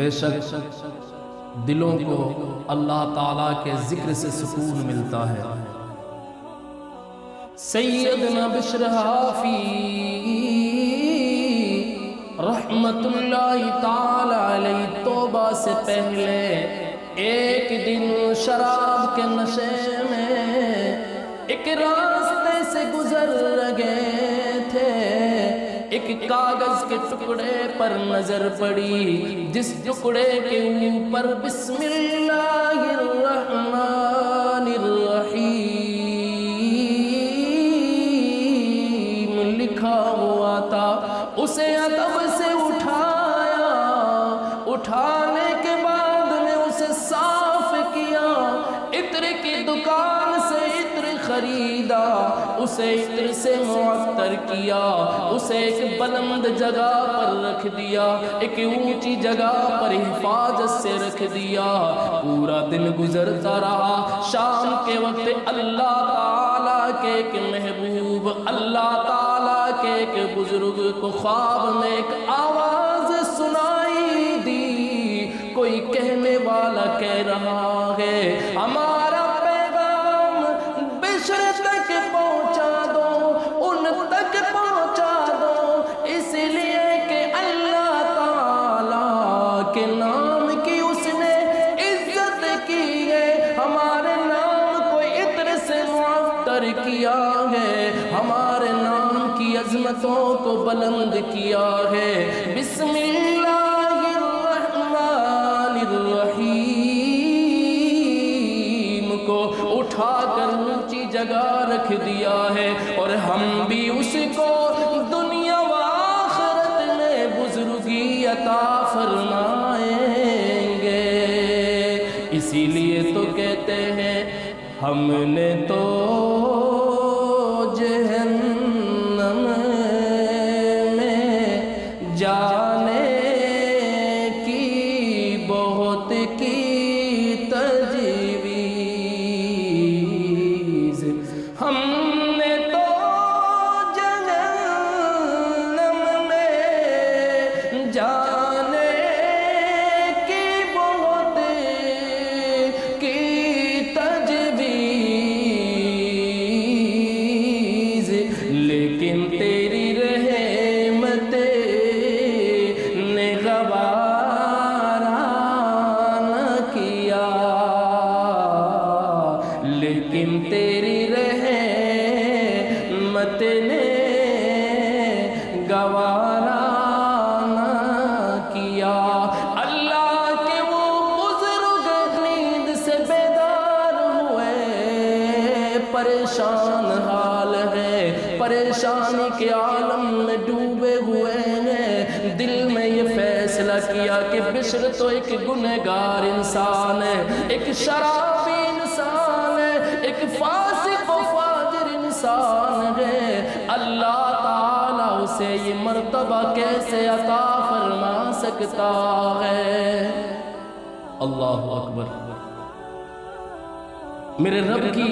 بے شک دلوں کو اللہ تعالیٰ کے ذکر سے سکون ملتا ہے۔ سیدنا بشر حافی رحمت اللہ تعالی علیہ توبہ سے پہلے ایک دن شراب کے نشے میں ایک راستے سے گزر گئے تھے۔ ایک کاغذ کے ٹکڑے پر نظر پڑی، جس ٹکڑے کے اوپر بسم اللہ الرحمن الرحیم لکھا ہوا تھا۔ اسے ادب سے اٹھایا، اٹھانے کے بعد میں اسے صاف کیا، عطر کی دکان سے عطر خریدا، اسے عطر سے معطر کیا، اسے ایک بلند جگہ پر رکھ دیا، ایک اونچی جگہ پر حفاظت سے رکھ دیا۔ پورا دن گزرتا رہا، شام کے وقت اللہ تعالیٰ کے ایک محبوب، اللہ تعالیٰ کے ایک بزرگ کو خواب میں ایک آواز سنائی دی۔ کوئی کہنے والا کہہ رہا ہے ہمارا پیغام بشر تک پہنچا دو، ان تک پہنچا دو، اس لیے کہ اللہ تعالیٰ کے نام کی اس نے عزت کی ہے، ہمارے نام کو عطر سے معطر کیا ہے، ہمارے نام کی عظمتوں کو بلند کیا ہے۔ بسم اللہ الرحمن الرحیم کو اٹھا کر اونچی جگہ رکھ دیا ہے، اور ہم بھی اس کو دنیا و آخرت میں بزرگی عطا فرمائیں گے۔ اسی لیے تو کہتے ہیں ہم نے تو جہنم میں جانے کی بہت کی تجویز، ہم نے تو جہنم میں جانے کی بہت کی تجویز، لیکن تیری رحمت نے گوارا نہ کیا، لیکن تیری رحمت نے گوارا نہ کیا۔ اللہ کے وہ بزرگ نیند سے بیدار ہوئے، پریشان حال ہے، پریشانی کے عالم میں ڈوبے ہوئے ہیں، دل میں یہ فیصلہ کیا کہ بشر تو ایک گنہگار انسان ہے، ایک شرابی انسان ہے، ایک فاسق و فاجر انسان ہے، اللہ تعالیٰ اسے یہ مرتبہ کیسے عطا فرما سکتا ہے؟ اللہ اکبر۔ میرے رب کی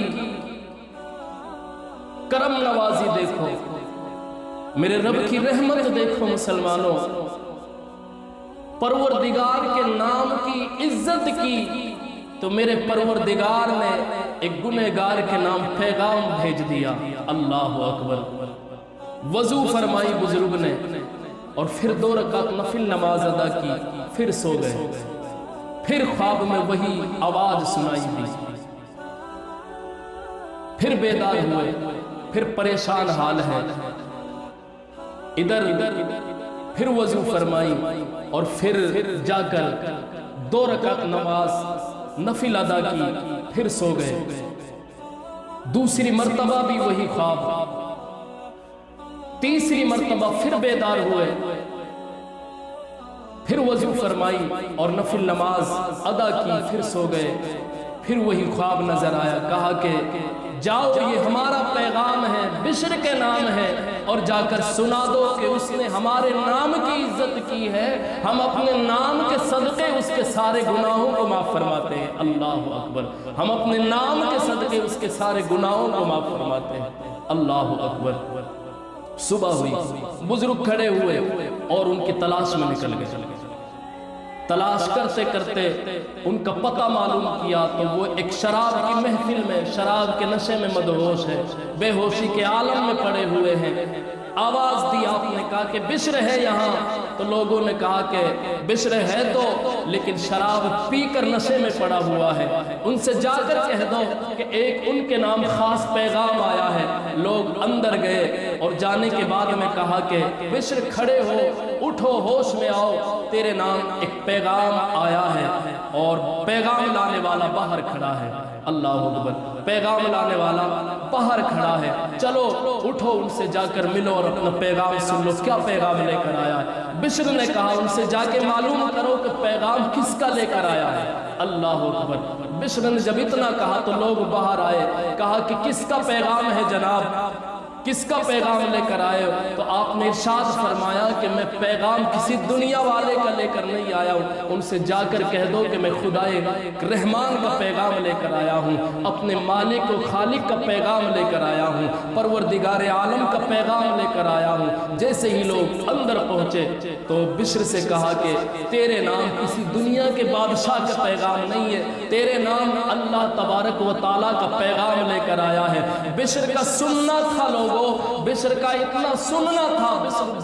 کرم نوازی دیکھو، میرے رب کی رحمت دیکھو مسلمانوں۔ پروردگار کے نام کی عزت کی تو میرے پروردگار نے ایک گنہگار کے نام پیغام بھیج دیا۔ اللہ اکبر۔ وضو فرمائی بزرگ نے، اور پھر 2 رکعت نفل نماز ادا کی، پھر سو گئے، پھر خواب میں وہی آواز سنائی دی، پھر بیدار ہوئے، پھر پریشان حال ہے، ادھر پھر وضو فرمائی، اور پھر جا کر 2 رکعت نماز نفل ادا کی، پھر سو گئے، دوسری مرتبہ بھی وہی خواب، تیسری مرتبہ پھر بیدار ہوئے، پھر وضو فرمائی اور نفل نماز ادا کی، پھر سو گئے، پھر وہی خواب نظر آیا۔ کہا کہ جاؤ، یہ ہمارا پیغام ہے، بشر کے نام ہے، اور جا کر سنا دو کہ اس نے ہمارے نام کی عزت کی ہے، ہم اپنے نام کے صدقے اس کے سارے گناہوں کو معاف فرماتے ہیں۔ اللہ اکبر۔ ہم اپنے نام کے صدقے اس کے سارے گناہوں کو معاف فرماتے ہیں۔ اللہ اکبر۔ صبح ہوئی، بزرگ کھڑے ہوئے اور ان کی تلاش میں نکل گئے۔ تلاش کرتے کرتے ان کا پتہ معلوم کیا تو وہ ایک شراب کی محفل میں شراب کے نشے میں مدہوش ہے، بے ہوشی کے عالم میں پڑے ہوئے ہیں۔ آواز دی آپ نے کہا کہ بشر ہے یہاں، تو لوگوں نے کہا کہ بشر ہے تو لیکن شراب پی کر نشے میں پڑا ہوا ہے، ان سے جا کر کہہ دو کہ ایک ان کے نام خاص پیغام آیا ہے۔ لوگ اندر گئے اور جانے کے بعد میں کہا کہ بشر کھڑے ہو، اٹھو، ہوش میں آؤ، تیرے نام ایک پیغام آیا ہے اور پیغام لانے والا باہر کھڑا ہے۔ اللہ اکبر، پیغام لانے والا باہر کھڑا ہے، چلو اٹھو، ان سے جا کر ملو اور اپنا پیغام سن لو، کیا پیغام لے کر آیا ہے۔ بشر نے کہا ان سے جا کے معلوم کرو کہ پیغام کس کا لے کر آیا ہے۔ اللہ اکبر، بشر نے جب اتنا کہا تو لوگ باہر آئے، کہا کہ کس کا پیغام ہے جناب، کس کا پیغام لے کر آئے ہو؟ تو آپ نے ارشاد فرمایا کہ میں پیغام کسی دنیا والے کا لے کر نہیں آیا ہوں، ان سے جا کر کہہ دو کہ میں خدائے رحمان کا پیغام لے کر آیا ہوں، اپنے مالک و خالق کا پیغام لے کر آیا ہوں، پروردگار عالم کا پیغام لے کر آیا ہوں۔ جیسے ہی لوگ اندر پہنچے تو بشر سے کہا کہ تیرے نام کسی دنیا کے بادشاہ کا پیغام نہیں ہے، تیرے نام اللہ تبارک و تعالیٰ کا پیغام لے کر آیا ہے۔ بشر کا سننا تھا لوگوں، بشر کا اتنا سننا تھا،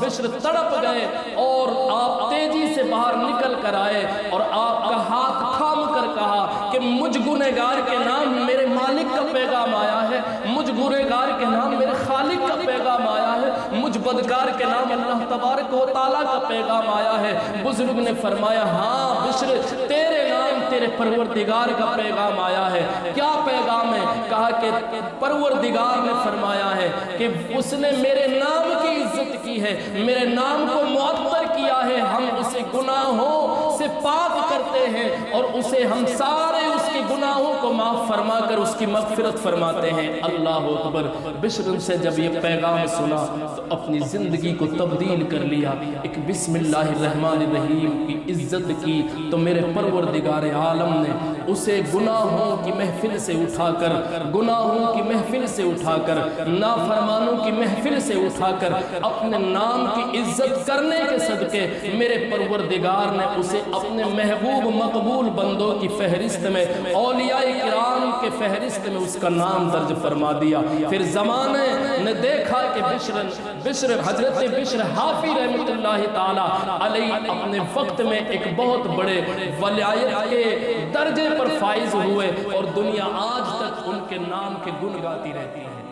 بشر تڑپ گئے اور آپ تیزی سے باہر نکل کر آئے اور آپ کا ہاتھ تھام کر کہا کہ مجھ گنہگار کے نام میرے مالک کا پیغام آیا ہے، مجھ گنہگار کے نام میرے خالق کا پیغام آیا ہے، مجھ بدکار کے نام اللہ تبارک و تعالیٰ کا پیغام آیا ہے۔ بزرگ نے فرمایا ہاں بشر، تیرے نام تیرے پروردگار کا پیغام آیا ہے۔ کیا پیغام ہے؟ کہا کہ پروردگار نے فرمایا ہے کہ اس نے میرے نام کی عزت کی ہے، میرے نام کو معطر کیا ہے، ہم اسے گناہوں سے پاک کرتے ہیں اور اسے ہم سارے اس کے گناہوں کو معاف فرما کر اس کی مغفرت فرماتے ہیں۔ اللہ اکبر، بشر سے جب یہ پیغام سنا تو اپنی زندگی کو تبدیل کر لیا، ایک بسم اللہ الرحمن الرحیم کی عزت کی تو میرے پروردگار عالم نے اسے گناہوں کی محفل سے اٹھا کر، گناہوں کی محفل سے اٹھا کر، نافرمانوں کی محفل سے اٹھا کر اپنے نام کی عزت کرنے کے صدقے میرے پروردگار نے اسے اپنے محبوب مقبول بندوں کی فہرست میں، اولیاء کرام کے فہرست میں اس کا نام درج فرما دیا۔ پھر زمانے نے دیکھا کہ حضرت بشر حافی رحمت اللہ تعالی علیہ اپنے وقت میں ایک بہت بڑے ولایت کے درجے پر فائز ہوئے اور دنیا آج تک ان کے نام کے گن گاتی رہتی ہے۔